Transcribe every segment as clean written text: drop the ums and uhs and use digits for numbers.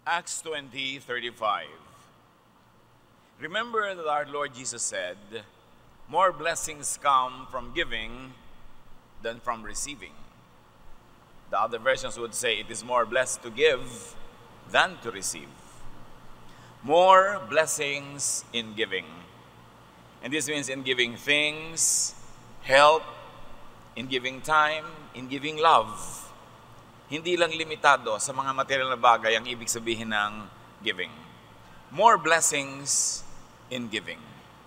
Acts 20:35. Remember that our Lord Jesus said, more blessings come from giving than from receiving. The other versions would say it is more blessed to give than to receive. More blessings in giving. And this means in giving things, help, in giving time, in giving love. Hindi lang limitado sa mga material na bagay ang ibig sabihin ng giving. More blessings in giving.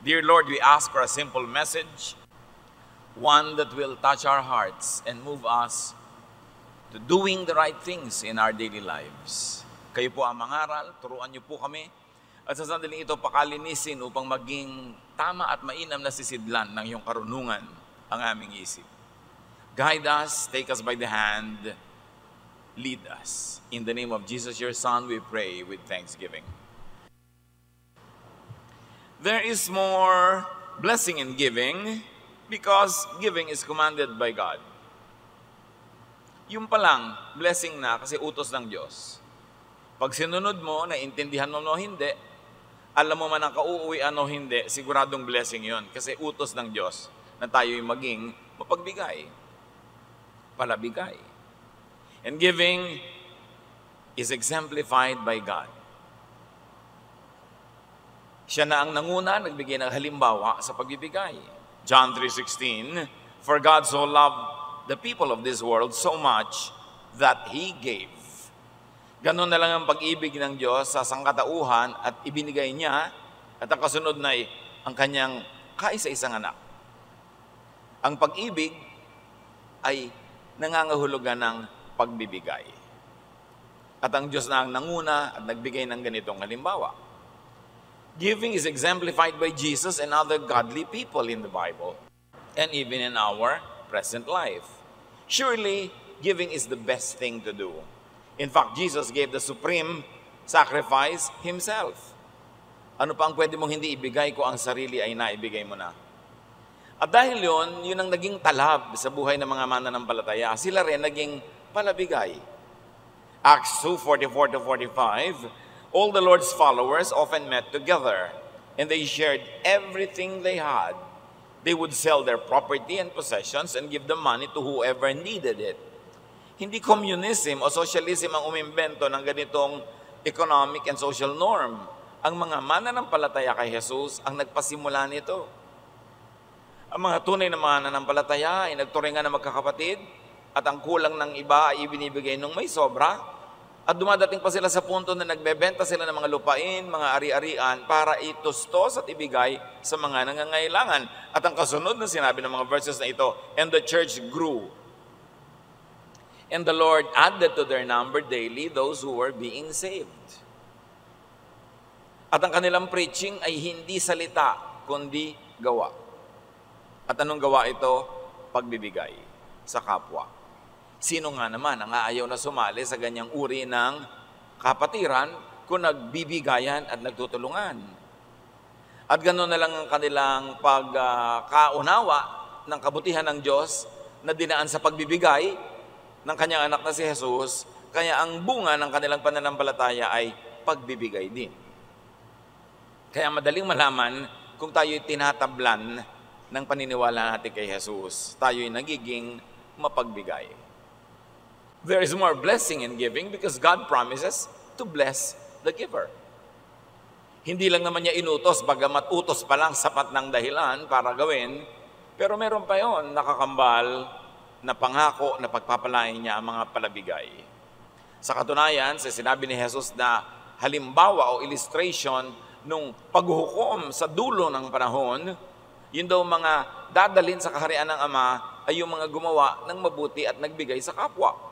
Dear Lord, we ask for a simple message, one that will touch our hearts and move us to doing the right things in our daily lives. Kayo po ang mangaral, turuan niyo po kami, at sa sandaling ito pakalinisin upang maging tama at mainam na sisidlan ng iyong karunungan ang aming isip. Guide us, take us by the hand, lead us. In the name of Jesus, your Son, we pray with thanksgiving. There is more blessing in giving because giving is commanded by God. Yung pa lang, blessing na kasi utos ng Diyos. Pag sinunod mo, naintindihan mo o hindi, alam mo man ang kauuwian o hindi, siguradong blessing yon kasi utos ng Diyos na tayo'y maging mapagbigay, palabigay. And giving is exemplified by God. Siya na ang nanguna, nagbigay ng halimbawa sa pagbibigay. John 3:16, for God so loved the people of this world so much that He gave. Ganon na lang ang pag-ibig ng Diyos sa sangkatauhan at ibinigay niya at ang kasunod na ay ang kanyang kaisa-isang anak. Ang pag-ibig ay nangangahulugan ng pagbibigay. At ang Diyos na ang nanguna at nagbigay ng ganitong halimbawa. Giving is exemplified by Jesus and other godly people in the Bible and even in our present life. Surely, giving is the best thing to do. In fact, Jesus gave the supreme sacrifice Himself. Ano pa ang pwede mong hindi ibigay kung ang sarili ay naibigay mo na? At dahil yun ang naging talab sa buhay ng mga mananampalataya. Sila rin naging palabigay. Acts 2:44-45, all the Lord's followers often met together, and they shared everything they had. They would sell their property and possessions and give the money to whoever needed it. Hindi communism o socialism ang umimbento ng ganitong economic and social norm. Ang mga mananampalataya kay Jesus ang nagpasimula nito. Ang mga tunay na mananampalataya ay nagturingan na magkakapatid at ang kulang ng iba ay ibinibigay nung may sobra. At dumadating pa sila sa punto na nagbebenta sila ng mga lupain, mga ari-arian para itustos at ibigay sa mga nangangailangan. At ang kasunod na sinabi ng mga verses na ito, and the church grew. And the Lord added to their number daily those who were being saved. At ang kanilang preaching ay hindi salita, kundi gawa. At anong gawa ito? Pagbibigay sa kapwa. Sino nga naman ang aayaw na sumali sa ganyang uri ng kapatiran kung nagbibigayan at nagtutulungan? At gano'n na lang ang kanilang pagkaunawa ng kabutihan ng Diyos na dinaan sa pagbibigay ng kanyang anak na si Jesus, kaya ang bunga ng kanilang pananampalataya ay pagbibigay din. Kaya madaling malaman kung tayo'y tinatablan ng paniniwala natin kay Jesus, tayo'y nagiging mapagbigay. There is more blessing in giving because God promises to bless the giver. Hindi lang naman niya inutos, bagamat utos pa lang sapat ng dahilan para gawin, pero meron pa yon nakakambal na pangako na pagpapalain niya ang mga palabigay. Sa katunayan, sa sinabi ni Jesus na halimbawa o illustration nung paghuhukom sa dulo ng panahon, yun daw mga dadalhin sa kaharian ng Ama ay yung mga gumawa ng mabuti at nagbigay sa kapwa.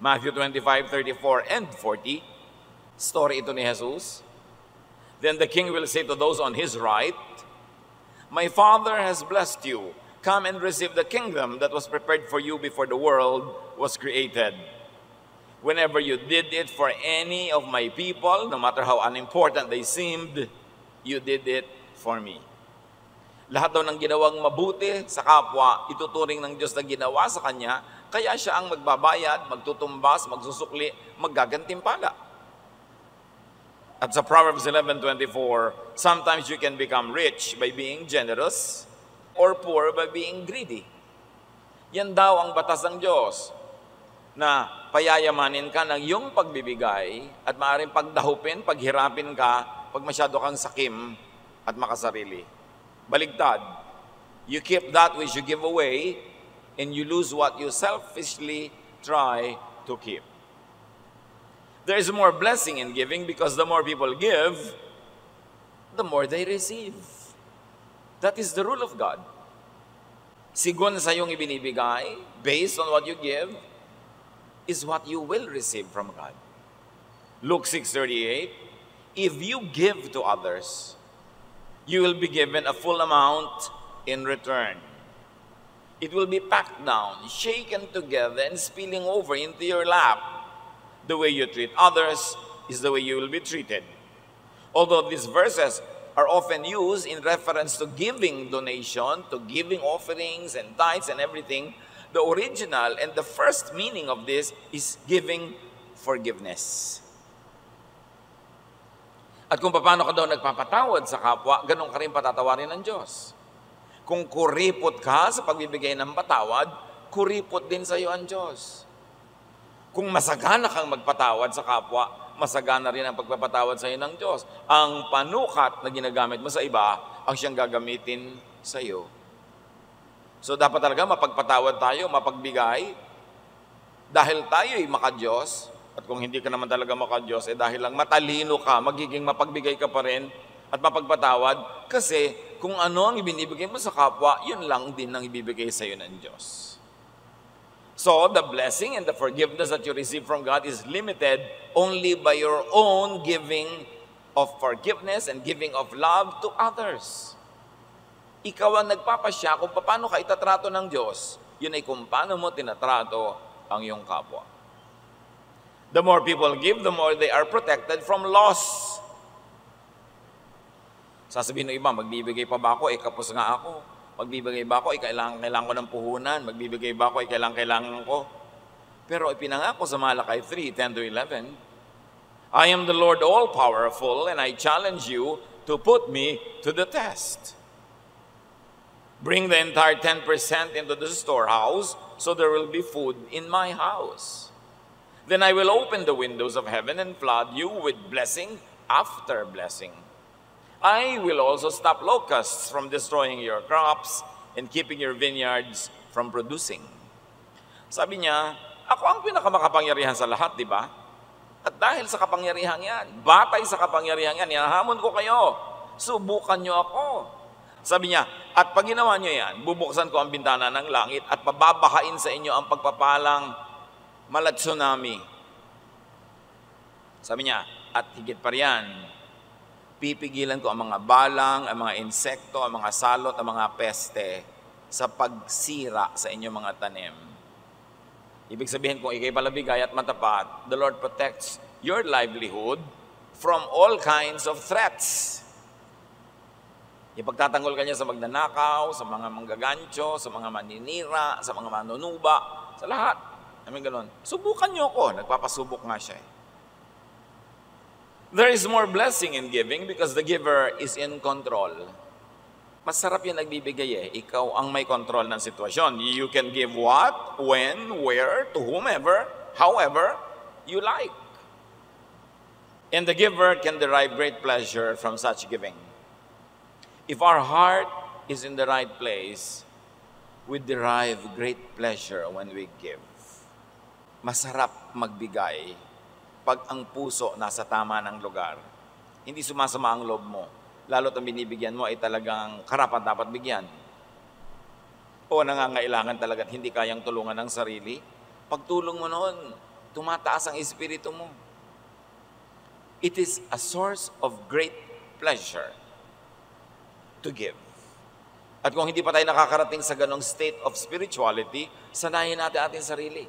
Matthew 25:34 and 40, story ito ni Jesus. Then the king will say to those on his right, my Father has blessed you. Come and receive the kingdom that was prepared for you before the world was created. Whenever you did it for any of my people, no matter how unimportant they seemed, you did it for me. Lahat daw ng ginawang mabuti sa kapwa, ituturing ng Diyos na ginawa sa Kanya, kaya siya ang magbabayad, magtutumbas, magsusukli, maggagantimpala. At sa Proverbs 11:24, sometimes you can become rich by being generous or poor by being greedy. Yan daw ang batas ng Diyos, na payayamanin ka ng iyong pagbibigay at maaaring pagdahupin, paghirapin ka pag masyado kang sakim at makasarili. Baligtad, you keep that which you give away and you lose what you selfishly try to keep. There is more blessing in giving because the more people give, the more they receive. That is the rule of God. Sigon sa iyong ibinibigay, based on what you give, is what you will receive from God. Luke 6:38, if you give to others, you will be given a full amount in return. It will be packed down, shaken together, and spilling over into your lap. The way you treat others is the way you will be treated. Although these verses are often used in reference to giving donation, to giving offerings and tithes and everything, the original and the first meaning of this is giving forgiveness. At kung paano ka daw nagpapatawad sa kapwa, ganun ka rin patatawarin ng Diyos. Kung kuripot ka sa pagbibigay ng patawad, kuripot din sa iyo ang Diyos. Kung masagana kang magpatawad sa kapwa, masagana rin ang pagpapatawad sa iyo ng Diyos. Ang panukat na ginagamit mo sa iba, ang siyang gagamitin sa iyo. So dapat talaga mapagpatawad tayo, mapagbigay, dahil tayo'y makadiyos, at kung hindi ka naman talaga makadiyos, dahil lang matalino ka, magiging mapagbigay ka pa rin, at mapagpatawad, kasi kung ano ang ibinibigay mo sa kapwa, yun lang din ang ibibigay sa iyo ng Diyos. So, the blessing and the forgiveness that you receive from God is limited only by your own giving of forgiveness and giving of love to others. Ikaw ang nagpapasya kung paano ka itatrato ng Diyos. Yun ay kung paano mo tinatrato ang iyong kapwa. The more people give, the more they are protected from loss. Sasabihin ng iba, magbibigay pa ba ako? Kapos nga ako. Magbibigay ba ako? Kailangan ko ng puhunan. Magbibigay ba ako? Kailangan ko. Pero ipinangako sa Malakay 3:10-11, I am the Lord all-powerful, and I challenge you to put me to the test. Bring the entire 10% into the storehouse, so there will be food in my house. Then I will open the windows of heaven and flood you with blessing after blessing. I will also stop locusts from destroying your crops and keeping your vineyards from producing. Sabi niya, ako ang pinakamakapangyarihan sa lahat, di ba? At dahil sa kapangyarihan yan, batay sa kapangyarihan yan, hinahamon ko kayo, subukan niyo ako. Sabi niya, at pag ginawa niyo yan, bubuksan ko ang bintana ng langit at pababahain sa inyo ang pagpapalang mala tsunami. Sabi niya, at higit pa riyan, pipigilan ko ang mga balang, ang mga insekto, ang mga salot, ang mga peste sa pagsira sa inyong mga tanim. Ibig sabihin, kung ikay palabigay at matapat, the Lord protects your livelihood from all kinds of threats. Ipagtatanggol ka niya sa magnanakaw, sa mga manggagancho, sa mga maninira, sa mga manunuba, sa lahat. Amin ganun. Subukan niyo ako. Nagpapasubok nga siya. There is more blessing in giving because the giver is in control. Masarap yung nagbibigay Ikaw ang may control ng sitwasyon. You can give what, when, where, to whomever, however you like. And the giver can derive great pleasure from such giving. If our heart is in the right place, we derive great pleasure when we give. Masarap magbigay pag ang puso nasa tama ng lugar. Hindi sumasama ang loob mo. Lalo't ang binibigyan mo ay talagang karapat dapat bigyan. O nangangailangan talaga at hindi kayang tulungan ng sarili. Pagtulong mo noon, tumataas ang espiritu mo. It is a source of great pleasure to give. At kung hindi pa tayo nakakarating sa ganong state of spirituality, sanayin natin ating sarili.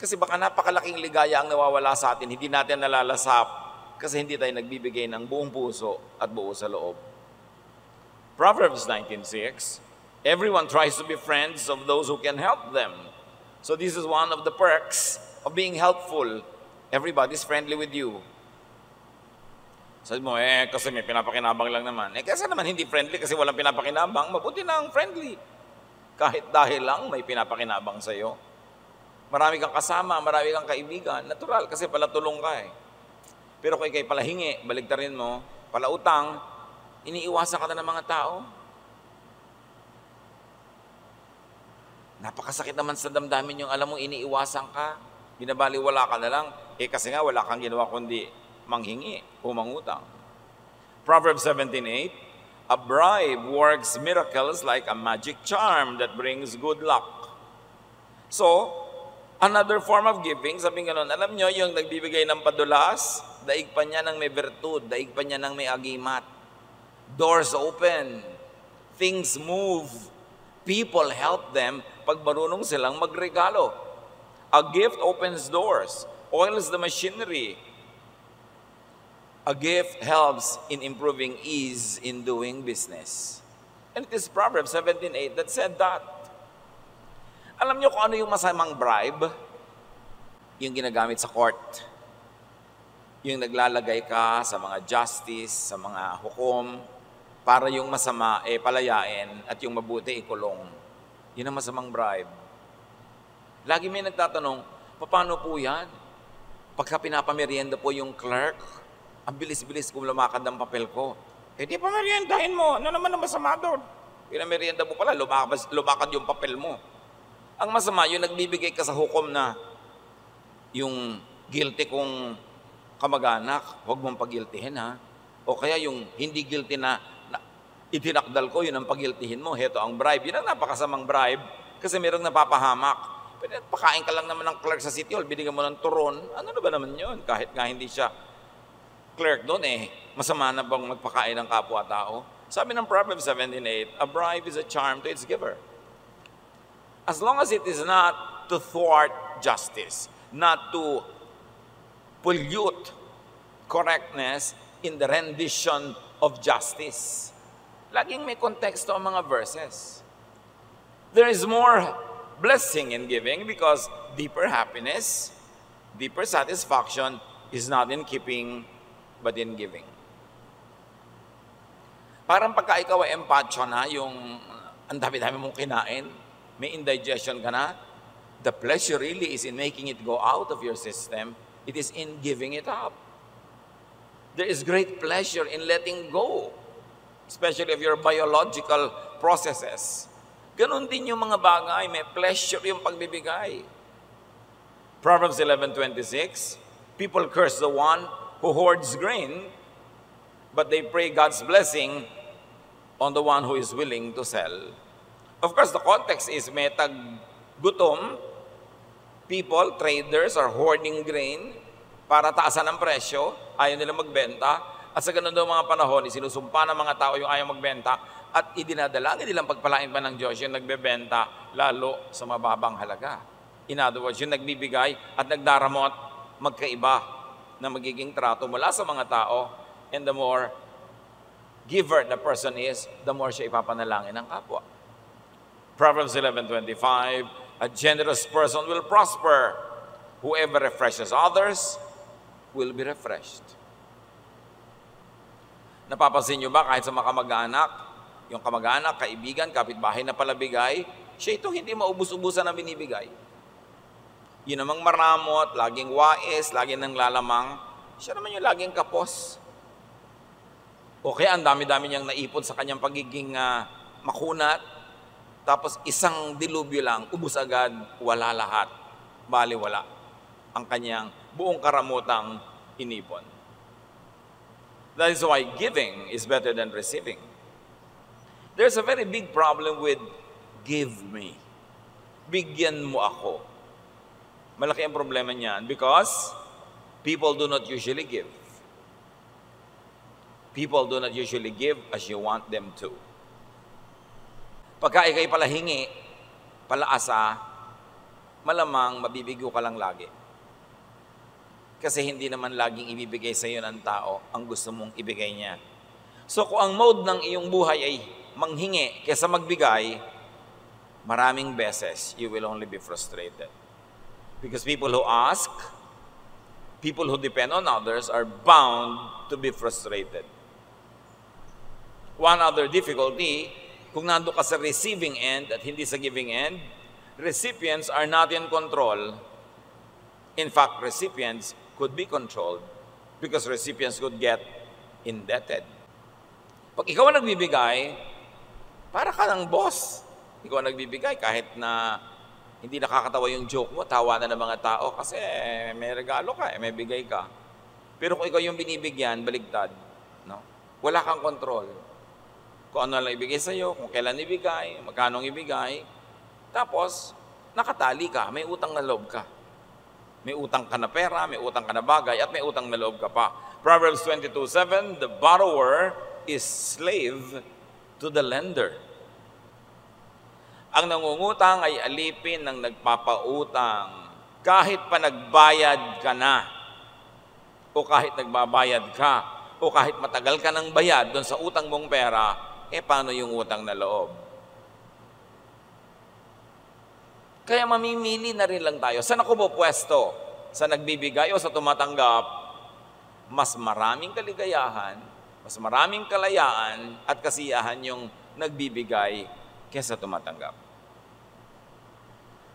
Kasi baka napakalaking ligaya ang nawawala sa atin, hindi natin nalalasap kasi hindi tayo nagbibigay ng buong puso at buo sa loob. Proverbs 19:6, everyone tries to be friends of those who can help them. So this is one of the perks of being helpful. Everybody's friendly with you. Sabi mo, kasi may pinapakinabang lang naman. Kasi naman hindi friendly kasi walang pinapakinabang, mabuti na ang friendly. Kahit dahil lang may pinapakinabang sa'yo. Marami kang kasama, marami kang kaibigan. Natural kasi palatulong ka eh. Pero kung ikay palahingi, baligtarin mo, palautang, iniiwasan ka na ng mga tao. Napakasakit naman sa damdamin yung alam mo iniiwasan ka. Binabaliwala ka na lang. Kasi nga wala kang ginawa kundi manghingi o mangutang. Proverbs 17:8, a bribe works miracles like a magic charm that brings good luck. So, another form of giving, sabi nga nun, alam nyo, yung nagbibigay ng padulas, daig pa niya ng may virtud, daig pa niya ng may agimat. Doors open, things move, people help them pag marunong silang magregalo. A gift opens doors, oils the machinery. A gift helps in improving ease in doing business. And it is Proverbs 17:8 that said that. Alam niyo kung ano yung masamang bribe? Yung ginagamit sa court. Yung naglalagay ka sa mga justice, sa mga hukom, para yung masama palayain at yung mabuti ikulong. Yun ang masamang bribe. Lagi may nagtatanong, paano po yan? Pagka pinapamerienda po yung clerk, ang bilis-bilis kung lumakad ang papel ko. Di pa meriendahin mo. Ano naman ang masama doon? Pinamerienda mo pala, lumakad yung papel mo. Ang masama, yung nagbibigay ka sa hukom na yung guilty kong kamag-anak, huwag mong pagiltihin ha. O kaya yung hindi guilty na itinakdal ko, yun ang pagiltihin mo. Heto ang bribe. Yun ang napakasamang bribe kasi mayroong napapahamak. Pero pakain ka lang naman ng clerk sa City Hall, binigyan mo ng turon. Ano na ba naman yun? Kahit nga hindi siya clerk doon masama na bang magpakain ng kapwa-tao? Sabi ng Proverbs 17:8, a bribe is a charm to its giver. As long as it is not to thwart justice, not to pollute correctness in the rendition of justice. Laging may konteksto ang mga verses. There is more blessing in giving because deeper happiness, deeper satisfaction is not in keeping but in giving. Parang pagka ikaw ay empacho na, yung ang dami-dami mong kinain, may indigestion ka na, the pleasure really is in making it go out of your system. It is in giving it up. There is great pleasure in letting go, especially of your biological processes. Ganon din yung mga bagay, may pleasure yung pagbibigay. Proverbs 11:26, people curse the one who hoards grain, but they pray God's blessing on the one who is willing to sell. Of course, the context is may tag-gutom, people, traders are hoarding grain para taasan ang presyo, ayaw nila magbenta, at sa ganun daw mga panahon, sinusumpa ng mga tao yung ayaw magbenta, at idinadalangin nilang pagpalain pa ng Diyos yung nagbebenta, lalo sa mababang halaga. In other words, yung nagbibigay at nagdaramot, magkaiba na magiging trato mula sa mga tao, and the more giver the person is, the more siya ipapanalangin ng kapwa. Proverbs 11:25, a generous person will prosper. Whoever refreshes others will be refreshed. Napapansin nyo ba kahit sa mga kamag-anak, yung kamag-anak, kaibigan, kapitbahay na palabigay, siya itong hindi maubos-ubusan na binibigay. Yun namang maramot, laging wais, laging nang lalamang, siya naman yung laging kapos. O kaya ang dami-dami niyang naipon sa kanyang pagiging makunat, tapos isang dilubyo lang, ubus agad, wala lahat, baliwala ang kanyang buong karamutang inipon. That is why giving is better than receiving. There's a very big problem with give me. Bigyan mo ako. Malaki ang problema niyan because people do not usually give. People do not usually give as you want them to. Pagka ikay palahingi, palaasa, malamang mabibigyo ka lang lagi. Kasi hindi naman laging ibibigay sa iyo ng tao ang gusto mong ibigay niya. So kung ang mode ng iyong buhay ay manghingi kaysa magbigay, maraming beses you will only be frustrated. Because people who ask People who depend on others are bound to be frustrated. One other difficulty, kung nando ka sa receiving end at hindi sa giving end, recipients are not in control. In fact, recipients could be controlled because recipients could get indebted. Pag ikaw ang nagbibigay, para ka ng boss. Ikaw ang nagbibigay kahit na hindi nakakatawa yung joke mo, tawa na ng mga tao kasi may regalo ka, may bigay ka. Pero kung ikaw yung binibigyan, baligtad. No? Wala kang kontrol. Kung ano lang ibigay sa'yo, kung kailan ibigay, magkano ibigay. Tapos, nakatali ka, may utang na loob ka. May utang ka na pera, may utang ka na bagay, at may utang na loob ka pa. Proverbs 22:7, the borrower is slave to the lender. Ang nangungutang ay alipin ng nagpapautang. Kahit pa nagbayad ka na, o kahit nagbabayad ka, o kahit matagal ka ng bayad doon sa utang mong pera, paano yung utang na loob? Kaya mamimili na rin lang tayo. Saan ako pupwesto? Sa nagbibigay o sa tumatanggap? Mas maraming kaligayahan, mas maraming kalayaan at kasiyahan yung nagbibigay kaysa tumatanggap.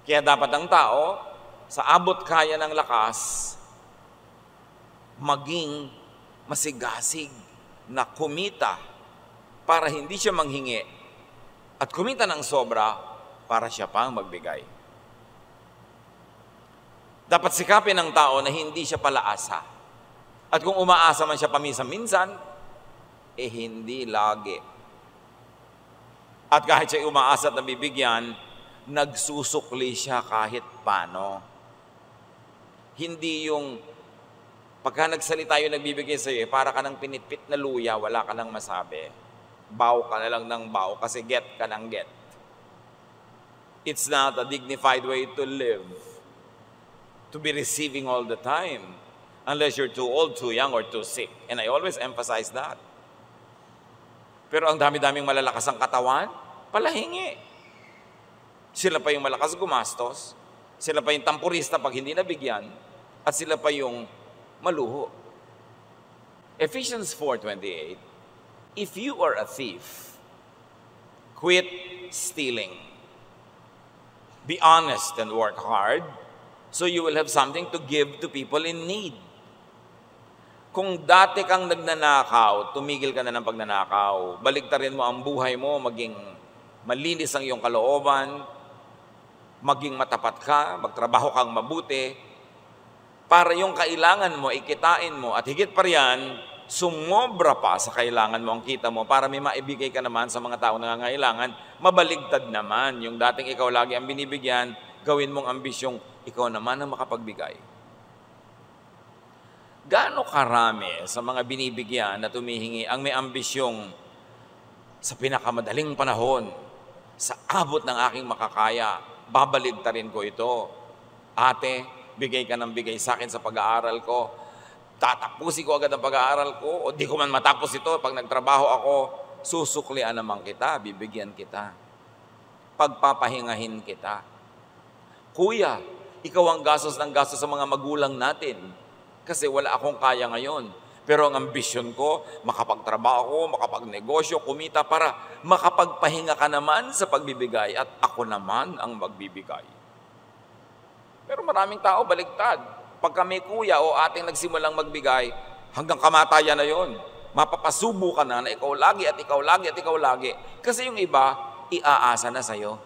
Kaya dapat ang tao, sa abot kaya ng lakas, maging masigasig na kumita para hindi siya manghingi at kumita ng sobra para siya pang magbigay. Dapat sikapin ng tao na hindi siya palaasa. At kung umaasa man siya paminsan-minsan, hindi lagi. At kahit siya umaasa at nabibigyan, nagsusukli siya kahit paano. Hindi yung pagka nagsalita yung nagbibigay sa'yo, para ka ng pinitpit na luya, wala ka nang masabi. Bow ka na lang ng bow kasi get ka ng get. It's not a dignified way to live. To be receiving all the time. Unless you're too old, too young, or too sick. And I always emphasize that. Pero ang dami-daming malalakas ang katawan, palahingi. Sila pa yung malakas gumastos. Sila pa yung tampurista pag hindi nabigyan. At sila pa yung maluho. Ephesians 4:28, if you are a thief, quit stealing. Be honest and work hard so you will have something to give to people in need. Kung dati kang nagnanakaw, tumigil ka na ng pagnanakaw. Baligtarin mo ang buhay mo, maging malinis ang iyong kalooban, maging matapat ka, magtrabaho kang mabuti, para yung kailangan mo, ikitain mo, at higit pa riyan, sumobra pa sa kailangan mo ang kita mo para may maibigay ka naman sa mga taong nangangailangan, mabaligtad naman. Yung dating ikaw lagi ang binibigyan, gawin mong ambisyong ikaw naman ang makapagbigay. Gaano karami sa mga binibigyan na tumihingi ang may ambisyong sa pinakamadaling panahon, sa abot ng aking makakaya, babaligtarin ko ito. Ate, bigay ka ng bigay sa akin sa pag-aaral ko. Tatapusin ko agad ang pag-aaral ko o di ko man matapos ito. Pag nagtrabaho ako, susuklian naman kita, bibigyan kita. Pagpapahingahin kita. Kuya, ikaw ang gastos ng gastos sa mga magulang natin. Kasi wala akong kaya ngayon. Pero ang ambisyon ko, makapagtrabaho, makapagnegosyo, kumita para makapagpahinga ka naman sa pagbibigay at ako naman ang magbibigay. Pero maraming tao baligtad. Pagka may kuya o ating nagsimulang magbigay, hanggang kamatayan na yon. Mapapasubo ka na ikaw lagi at ikaw lagi at ikaw lagi. Kasi yung iba, iaasa na sa'yo.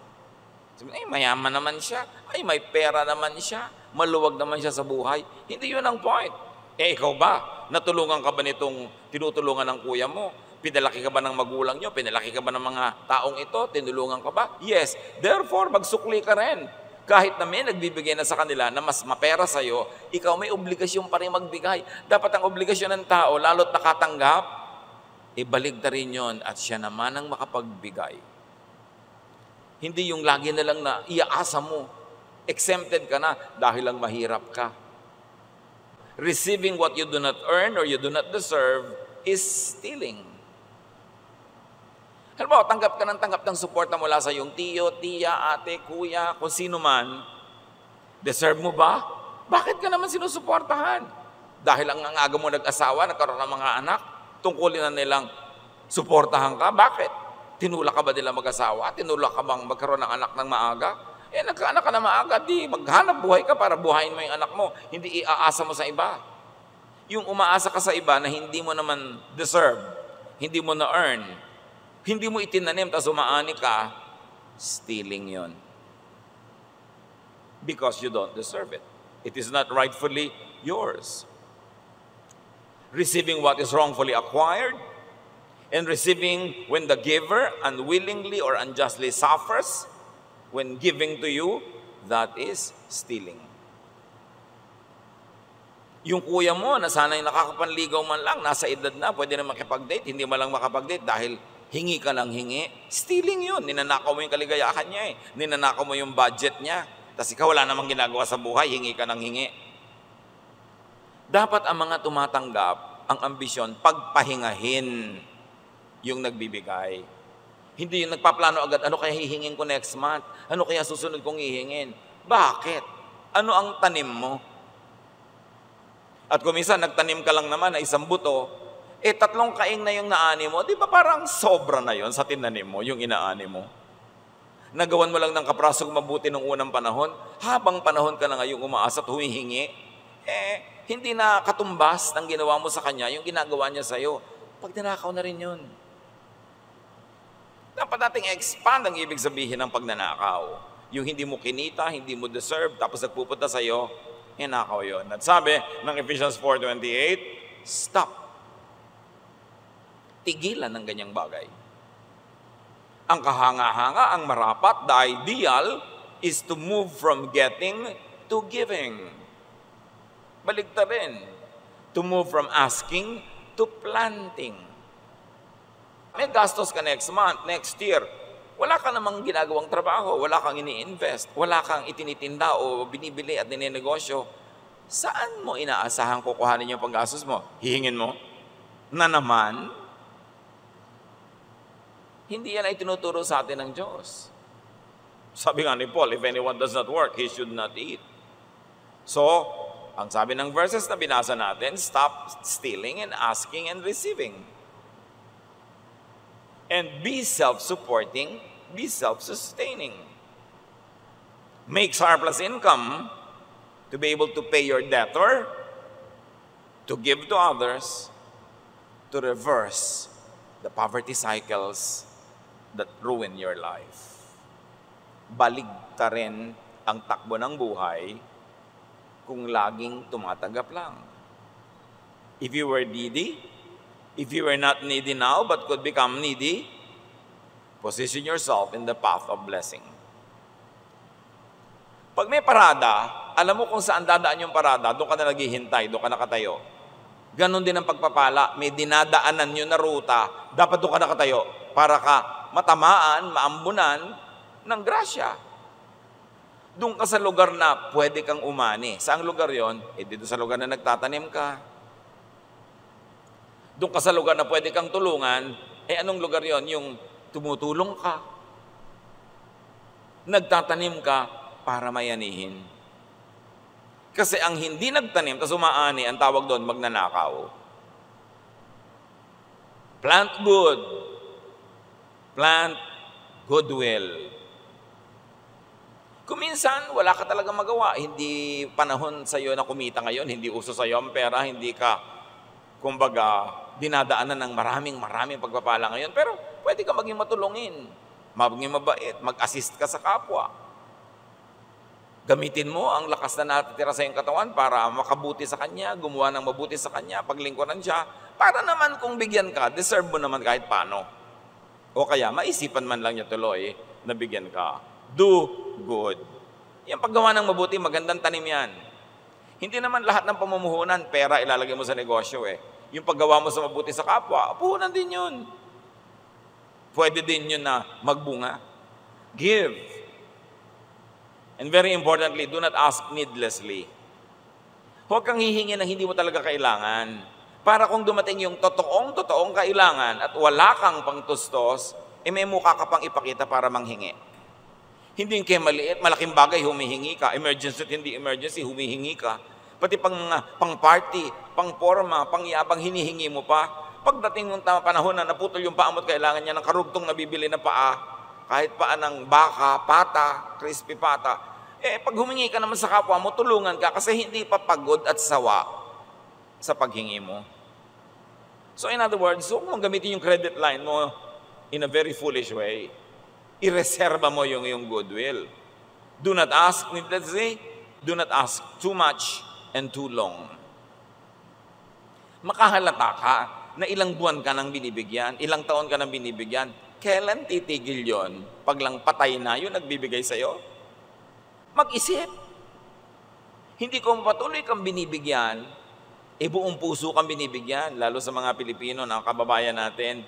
Sabi, mayaman naman siya. May pera naman siya. Maluwag naman siya sa buhay. Hindi yun ang point. Ikaw ba? Natulungan ka ba nitong tinutulungan ng kuya mo? Pinalaki ka ba ng magulang nyo? Pinalaki ka ba ng mga taong ito? Tinulungan ka ba? Yes. Therefore, magsukli ka rin. Kahit na may nagbibigay na sa kanila na mas mapera sa'yo, ikaw may obligasyon pa rin magbigay. Dapat ang obligasyon ng tao, lalo't nakatanggap, ibaligtarin yon at siya naman ang makapagbigay. Hindi yung lagi na lang na iaasa mo. Exempted ka na dahil lang mahirap ka. Receiving what you do not earn or you do not deserve is stealing. Halimbawa, tanggap ka ng suporta mula sa iyong tiyo, tiya, ate, kuya, kung sino man. Deserve mo ba? Bakit ka naman sinusuportahan? Dahil ang aga mo nag-asawa, nagkaroon ng mga anak, tungkulin na nilang suportahan ka. Bakit? Tinulak ka ba nila mag-asawa? Tinulak ka bang magkaroon ng anak ng maaga? Nagkaanak ka na maaga, di maghanap buhay ka para buhayin mo yung anak mo. Hindi iaasa mo sa iba. Yung umaasa ka sa iba na hindi mo naman deserve, hindi mo na-earn, hindi mo itinanim, tapos umaani ka, stealing yon. Because you don't deserve it. It is not rightfully yours. Receiving what is wrongfully acquired, and receiving when the giver unwillingly or unjustly suffers when giving to you, that is stealing. Yung kuya mo na sana'y nakakapanligaw man lang, nasa edad na, pwede na makipag-date, hindi man lang makapag-date dahil hingi ka lang hingi, stealing yun. Ninanakaw mo yung kaligayahan niya Ninanakaw mo yung budget niya. Tapos ikaw wala namang ginagawa sa buhay, hingi ka ng hingi. Dapat ang mga tumatanggap, ang ambisyon, pagpahingahin yung nagbibigay. Hindi yung nagpaplano agad, ano kaya hihingin ko next month? Ano kaya susunod kong hihingin? Bakit? Ano ang tanim mo? At kung minsan nagtanim ka lang naman na isang buto, 3 kaing na yung naani mo, di ba parang sobra na yon sa tinanim mo, yung inaani mo? Nagawan mo lang ng kaprasong mabuti nung unang panahon, habang panahon ka na ngayong umaasa at humihingi, hindi na katumbas ng ginawa mo sa kanya, yung ginagawa niya sa'yo. Pag tinakaw na rin yun. Dapat nating expand ang ibig sabihin ng pagnanakaw. Yung hindi mo kinita, hindi mo deserve, tapos nagpupunta sa'yo, hinakaw yun. At sabi ng Ephesians 4:28, stop. Tigilan ng ganyang bagay. Ang kahanga-hanga, ang marapat, the ideal is to move from getting to giving. Baligtarin. To move from asking to planting. May gastos ka next month, next year. Wala ka namang ginagawang trabaho, wala kang ini-invest, wala kang itinitinda o binibili at ninenegosyo. Saan mo inaasahan kukuhanin yung panggastos mo? Hihingin mo? Na naman? Hindi yan ay tinuturo sa atin ng Diyos. Sabi nga ni Paul, if anyone does not work, he should not eat. So, ang sabi ng verses na binasa natin, stop stealing and asking and receiving. And be self-supporting, be self-sustaining. Make surplus income to be able to pay your debtor, to give to others, to reverse the poverty cycles that ruin your life. Baligtarin ang takbo ng buhay kung laging tumatanggap lang. If you were needy, if you were not needy now but could become needy, position yourself in the path of blessing. Pag may parada, alam mo kung saan dadaan yung parada, doon ka na naghihintay, doon ka nakatayo. Ganon din ang pagpapala, may dinadaanan yun na ruta, dapat doon ka nakatayo para ka matamaan, maambunan ng grasya. Doon ka sa lugar na pwede kang umani. Saang lugar yon? Dito sa lugar na nagtatanim ka. Doon ka sa lugar na pwede kang tulungan, anong lugar yon? Yung tumutulong ka. Nagtatanim ka para mayanihin. Kasi ang hindi nagtanim, tas umaani, ang tawag doon, magnanakaw. Plant good. Plant goodwill. Kung minsan, wala ka talaga magawa. Hindi panahon sa iyo na kumita ngayon, hindi uso sa iyo ang pera, hindi ka, kumbaga, dinadaanan ng maraming pagpapala ngayon. Pero pwede ka maging matulungin, maging mabait, mag-assist ka sa kapwa. Gamitin mo ang lakas na natitira sa iyong katawan para makabuti sa Kanya, gumawa ng mabuti sa Kanya, paglingkuran siya, para naman kung bigyan ka, deserve mo naman kahit paano. O kaya, maisipan man lang niya tuloy na bigyan ka. Do good. Yung paggawa ng mabuti, magandang tanim yan. Hindi naman lahat ng pamumuhunan, pera ilalagay mo sa negosyo Yung paggawa mo sa mabuti sa kapwa, puhunan din yun. Pwede din yun na magbunga. Give. And very importantly, do not ask needlessly. Huwag kang hihingi ng hindi mo talaga kailangan. Para kung dumating yung totoong kailangan at wala kang pangtustos, may mukha ka pang ipakita para manghingi. Hindi yung kaya maliit, malaking bagay, humihingi ka. Emergency at hindi emergency, humihingi ka. Pati pang party, pang forma, pang yabang hinihingi mo pa. Pagdating ng panahon na naputol yung paa mo at kailangan niya ng karugtong nabibili na paa, kahit paa ng baka, pata, crispy pata, pag humingi ka naman sa kapwa mo, tulungan ka kasi hindi pa pagod at sawa sa paghingi mo. So in other words, huwag mong gamitin yung credit line mo in a very foolish way. Ireserba mo yung goodwill. Do not ask, let's say, do not ask too much and too long. Makahalata ka na ilang buwan ka nang binibigyan, ilang taon ka nang binibigyan. Kailan titigil yon? Pag lang patay na yun, nagbibigay sa'yo? Mag-isip. Hindi ko patuloy kang binibigyan, buong puso kang binibigyan, lalo sa mga Pilipino na kababayan natin.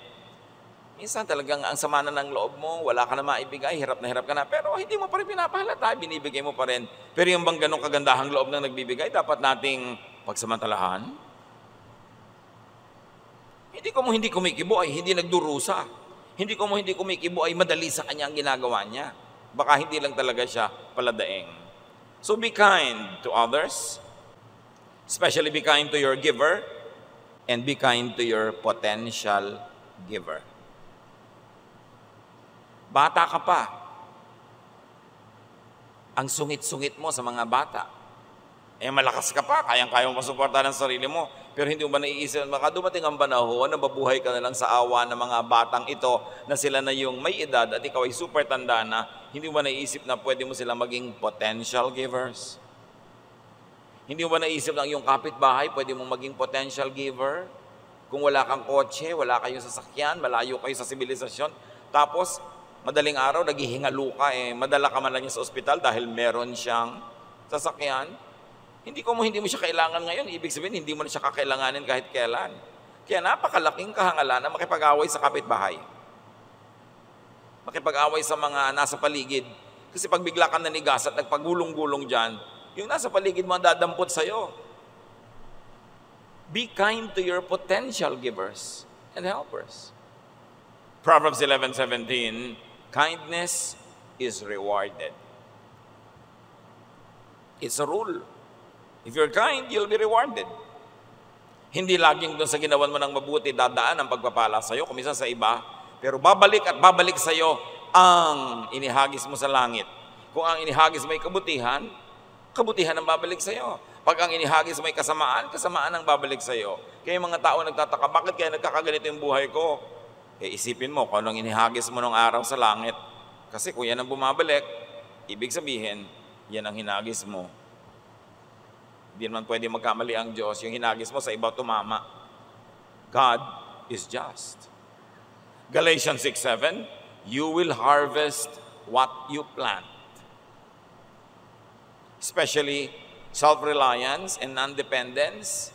Minsan talagang ang sama na ng loob mo, wala ka na maibigay, hirap ka na, pero hindi mo pa rin pinapahalata, binibigay mo pa rin. Pero yung bang ganong kagandahang loob ng nagbibigay, dapat nating pagsamantalahan. Hindi kumikibo ay hindi nagdurusa. Hindi kumikibo ay madali sa kanya ang ginagawa niya. Baka hindi lang talaga siya paladaing. So be kind to others, especially be kind to your giver, and be kind to your potential giver. Bata ka pa. Ang sungit-sungit mo sa mga bata. Malakas ka pa, kayang-kaya mo masuportahan ang sarili mo. Pero hindi mo ba naiisip, baka dumating ang panahon na mabuhay ka na lang sa awa ng mga batang ito na sila na yung may edad at ikaw ay super tanda na, hindi mo ba naiisip na pwede mo sila maging potential givers? Hindi mo ba naisip lang yung kapitbahay, pwede mong maging potential giver? Kung wala kang kotse, wala kayong sasakyan, malayo kayo sa sibilisasyon, tapos madaling araw, naghihingalo ka, madala ka man lang niya sa ospital dahil meron siyang sasakyan. Hindi mo siya kailangan ngayon. Ibig sabihin, hindi mo na siya kakailanganin kahit kailan. Kaya napakalaking kahangalan na makipag-away sa kapitbahay. Makipag-away sa mga nasa paligid. Kasi pag bigla ka nanigas at nagpagulong-gulong dyan, yung nasa paligid mo dadampot sa'yo. Be kind to your potential givers and helpers. Proverbs 11:17, kindness is rewarded. It's a rule. If you're kind, you'll be rewarded. Hindi laging doon sa ginawan mo ng mabuti, dadaan ang pagpapala sa'yo, kuminsan sa iba, pero babalik at babalik sa'yo ang inihagis mo sa langit. Kung ang inihagis mo ay kabutihan, kabutihan ang babalik sa'yo. Pag ang inihagis mo ay kasamaan, kasamaan ang babalik sa'yo. Kaya yung mga tao nagtataka, bakit kaya nagkakaganito yung buhay ko? Isipin mo kung anong inihagis mo ng araw sa langit. Kasi kung yan ang bumabalik, ibig sabihin, yan ang hinagis mo. Hindi naman pwede magkamali ang Diyos. Yung hinagis mo sa iba tumama. God is just. Galatians 6:7, you will harvest what you plant. Especially self-reliance and non-dependence.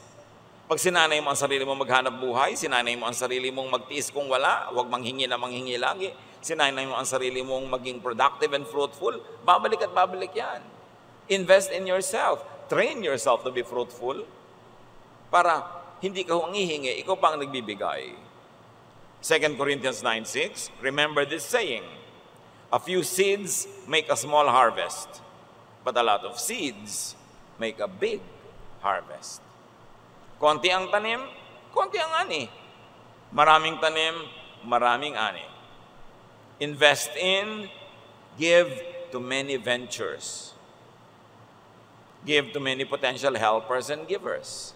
Pag sinanay mo ang sarili mo maghanap buhay, sinanay mo ang sarili mong magtiis kung wala, huwag manghingi na manghingi lagi, sinanay mo ang sarili mong maging productive and fruitful, babalik at babalik yan. Invest in yourself. Train yourself to be fruitful para hindi ka humihingi, ikaw pa ang nagbibigay. 2 Corinthians 9:6, remember this saying, a few seeds make a small harvest, but a lot of seeds make a big harvest. Konti ang tanim, konti ang ani. Maraming tanim, maraming ani. Invest in, give to many ventures. Give to many potential helpers and givers.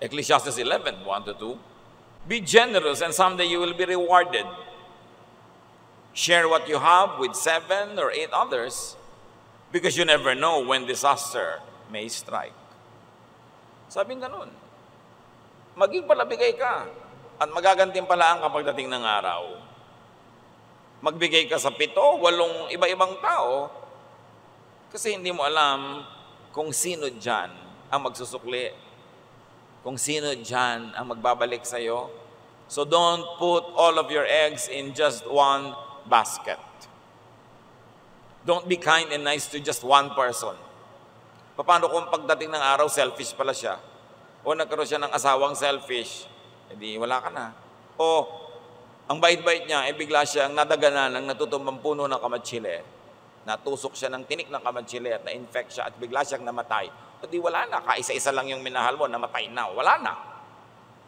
Ecclesiastes 11:1-2. Be generous and someday you will be rewarded. Share what you have with 7 or 8 others because you never know when disaster may strike. Sabing ganun. Maging palabigay ka at magagantimpalaan kapag dating ng araw. Magbigay ka sa 7, 8 iba-ibang tao kasi hindi mo alam kung sino dyan ang magsusukli, kung sino dyan ang magbabalik sa'yo. So don't put all of your eggs in just one basket. Don't be kind and nice to just one person. Paano kung pagdating ng araw, selfish pala siya? O nagkaroon siya ng asawang selfish, edi wala ka na. O ang bait-bait niya, bigla siyang nadaganan ng natutumbang puno ng kamatsile. natusok siya ng tinik ng kamanchile at na-infect siya at bigla siyang namatay, o di wala na, kaisa-isa lang yung minahal mo, namatay na, wala na.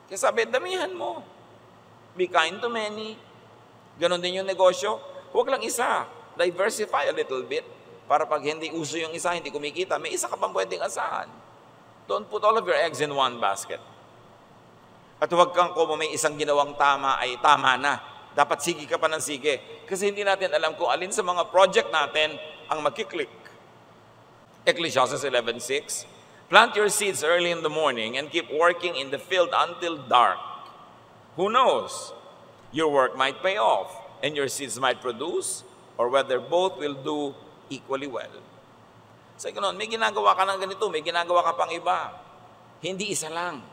Kaya sabi, damihan mo. Be kind to many. Ganon din yung negosyo. Huwag lang isa. Diversify a little bit. Para pag hindi uso yung isa, hindi kumikita, may isa ka pang pwedeng asahan. Don't put all of your eggs in one basket. At huwag kang kung may isang ginawang tama ay tama na. Dapat sige ka pa ng sige. Kasi hindi natin alam kung alin sa mga project natin ang magkiklik. Ecclesiastes 11:6, plant your seeds early in the morning and keep working in the field until dark. Who knows? Your work might pay off and your seeds might produce, or whether both will do equally well. Sa ganun, may ginagawa ka ng ganito, may ginagawa ka pang iba. Hindi isa lang.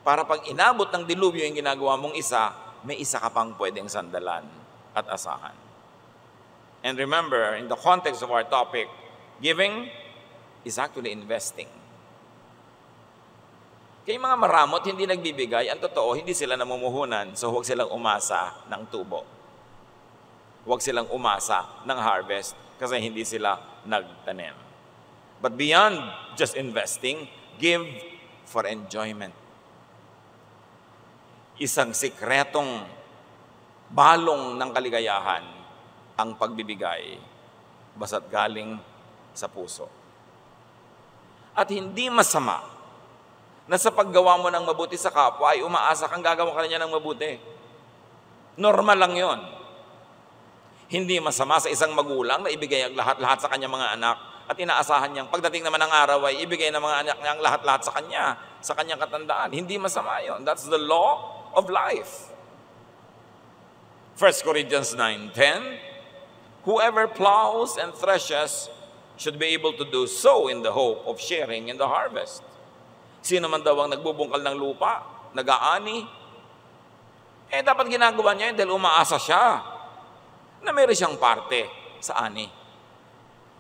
Para pag inabot ng dilubyo yung ginagawa mong isa, may isa ka pang pwedeng sandalan at asahan. And remember, in the context of our topic, giving is actually investing. Kaya mga maramot, hindi nagbibigay, ang totoo, hindi sila namumuhunan, so huwag silang umasa ng tubo. Huwag silang umasa ng harvest kasi hindi sila nagtanim. But beyond just investing, give for enjoyment. Isang sikretong balong ng kaligayahan ang pagbibigay basta't galing sa puso. At hindi masama na sa paggawa mo ng mabuti sa kapwa ay umaasa kang gagawa ka niya ng mabuti. Normal lang yon. Hindi masama sa isang magulang na ibigay ang lahat-lahat sa kanyang mga anak at inaasahan niyang pagdating naman ng araw ay ibigay ng mga anak niya ang lahat-lahat sa kanya, sa kanyang katandaan. Hindi masama yon. That's the law of life. 1 Corinthians 9:10, whoever plows and threshes should be able to do so in the hope of sharing in the harvest. Sino man daw ang nagbubungkal ng lupa, nag-aani, dapat ginagawa niya yun dahil umaasa siya na mayroon siyang parte sa ani.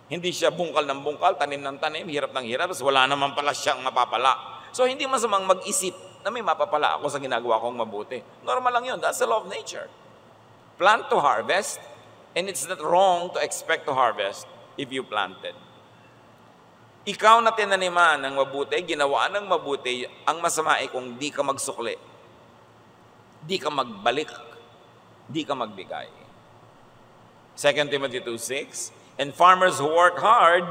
Hindi siya bungkal ng bungkal, tanim ng tanim, hirap ng hirap, tapos wala naman pala siyang mapapala. So hindi masamang mag-isip na may mapapala ako sa ginagawa kong mabuti. Normal lang yun. That's the law of nature. Plant to harvest, and it's not wrong to expect to harvest if you planted. Ikaw na tinaniman ng mabuti, ginawa ng mabuti, ang masama ay kung di ka magsukli, di ka magbalik, di ka magbigay. 2 Timothy 2:6, and farmers who work hard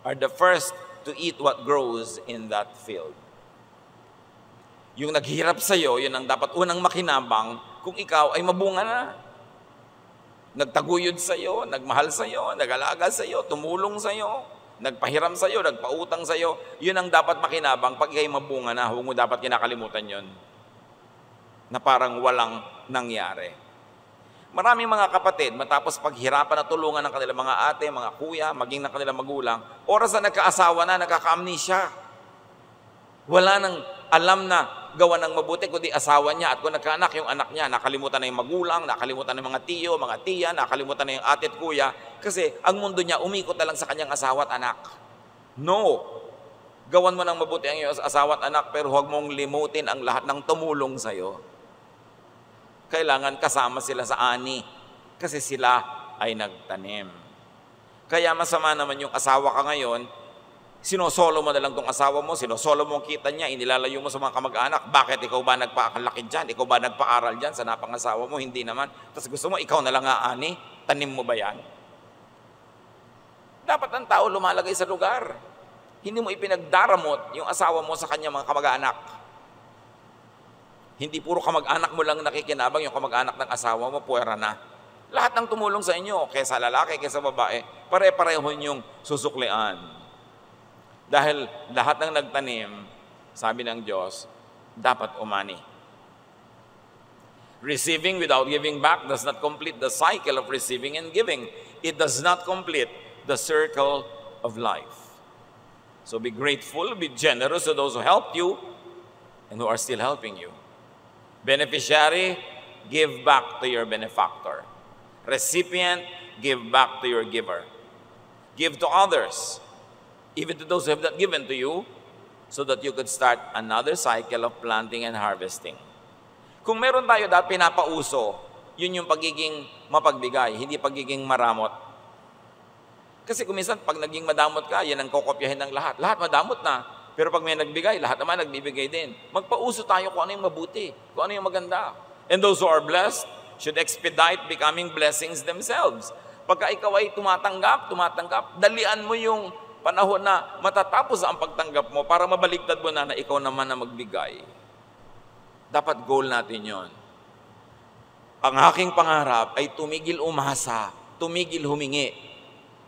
are the first to eat what grows in that field. Yung naghirap sa'yo, yun ang dapat unang makinabang kung ikaw ay mabunga na. Nagtaguyod sa'yo, nagmahal sa'yo, nag-alaga sa'yo, tumulong sa'yo, nagpahiram sa'yo, nagpautang sa'yo, yun ang dapat makinabang pag ikay mabunga na. Huwag mo dapat kinakalimutan yun na parang walang nangyari. Maraming mga kapatid, matapos paghirapan na tulungan ng kanilang mga ate, mga kuya, maging ng kanilang magulang, oras na nagkaasawa na, nagkaka-amnesia. Wala nang alam na gawa ng mabuti kundi asawa niya, at kung nagkaanak yung anak niya, nakalimutan na yung magulang, nakalimutan na yung mga tiyo, mga tiya, nakalimutan na yung ate at kuya, kasi ang mundo niya umikot na lang sa kanyang asawa at anak. No! Gawan mo ng mabuti ang iyong asawa at anak, pero huwag mong limutin ang lahat ng tumulong sa'yo. Kailangan kasama sila sa ani kasi sila ay nagtanim. Kaya masama naman yung asawa ka ngayon, sinosolo mo na lang tong asawa mo, sinosolo mo ang kita niya, inilalayo mo sa mga kamag-anak. Bakit? Ikaw ba nagpakalaki dyan? Ikaw ba nagpaaral dyan sa napangasawa mo? Hindi naman. Tapos gusto mo, ikaw na lang aani? Tanim mo ba yan? Dapat ang tao lumalagay sa lugar. Hindi mo ipinagdaramot yung asawa mo sa kanyang mga kamag-anak. Hindi puro kamag-anak mo lang nakikinabang, yung kamag-anak ng asawa mo, puwera na. Lahat ng tumulong sa inyo, kaysa lalaki, kaysa babae, pare-pareho yung susuklian. Dahil lahat ng nagtanim, sabi ng Diyos, dapat umani. Receiving without giving back does not complete the cycle of receiving and giving. It does not complete the circle of life. So be grateful, be generous to those who helped you and who are still helping you. Beneficiary, give back to your benefactor. Recipient, give back to your giver. Give to others, even to those who have not given to you, so that you could start another cycle of planting and harvesting. Kung meron tayo dahil pinapauso Yun yung pagiging mapagbigay, hindi pagiging maramot. Kasi kung minsan, pag naging madamot ka, yan ang kokopyahin ng lahat. Lahat madamot na. Pero pag may nagbigay, lahat naman nagbibigay din. Magpauso tayo kung ano yung mabuti, kung ano yung maganda. And those who are blessed should expedite becoming blessings themselves. Pagka ikaw ay tumatanggap, dalian mo yung panahon na matatapos ang pagtanggap mo para mabaligtad mo na ikaw naman na magbigay. Dapat goal natin yon. Ang aking pangarap ay tumigil umasa, tumigil humingi,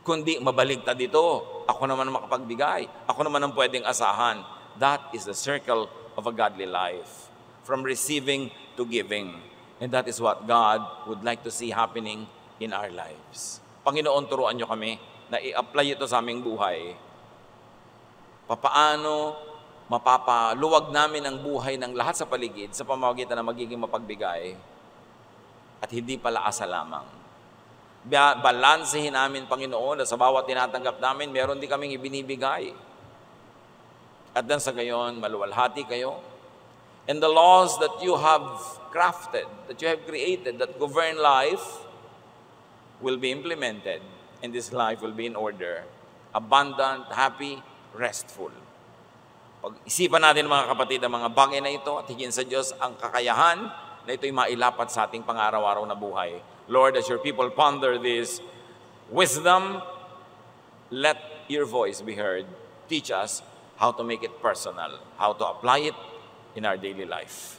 kundi mabaligtad dito. Ako naman ang makapagbigay. Ako naman ang pwedeng asahan. That is the circle of a godly life. From receiving to giving. And that is what God would like to see happening in our lives. Panginoon, turuan nyo kami na i-apply ito sa aming buhay. Papaano mapapaluwag namin ang buhay ng lahat sa paligid sa pamamagitan ng magiging mapagbigay at hindi pala asa lamang. Balansehin namin, Panginoon, na sa bawat tinatanggap namin, meron din kaming ibinibigay. At dan sa gayon, maluwalhati kayo. And the laws that you have crafted, that you have created, that govern life, will be implemented. And this life will be in order. Abundant, happy, restful. Pag-isipan natin, mga kapatid, ang mga bagay na ito at higit sa Diyos ang kakayahan na ito'y mailapat sa ating pang-araw-araw na buhay. Lord, as your people ponder this wisdom, let your voice be heard. Teach us how to make it personal, how to apply it in our daily life.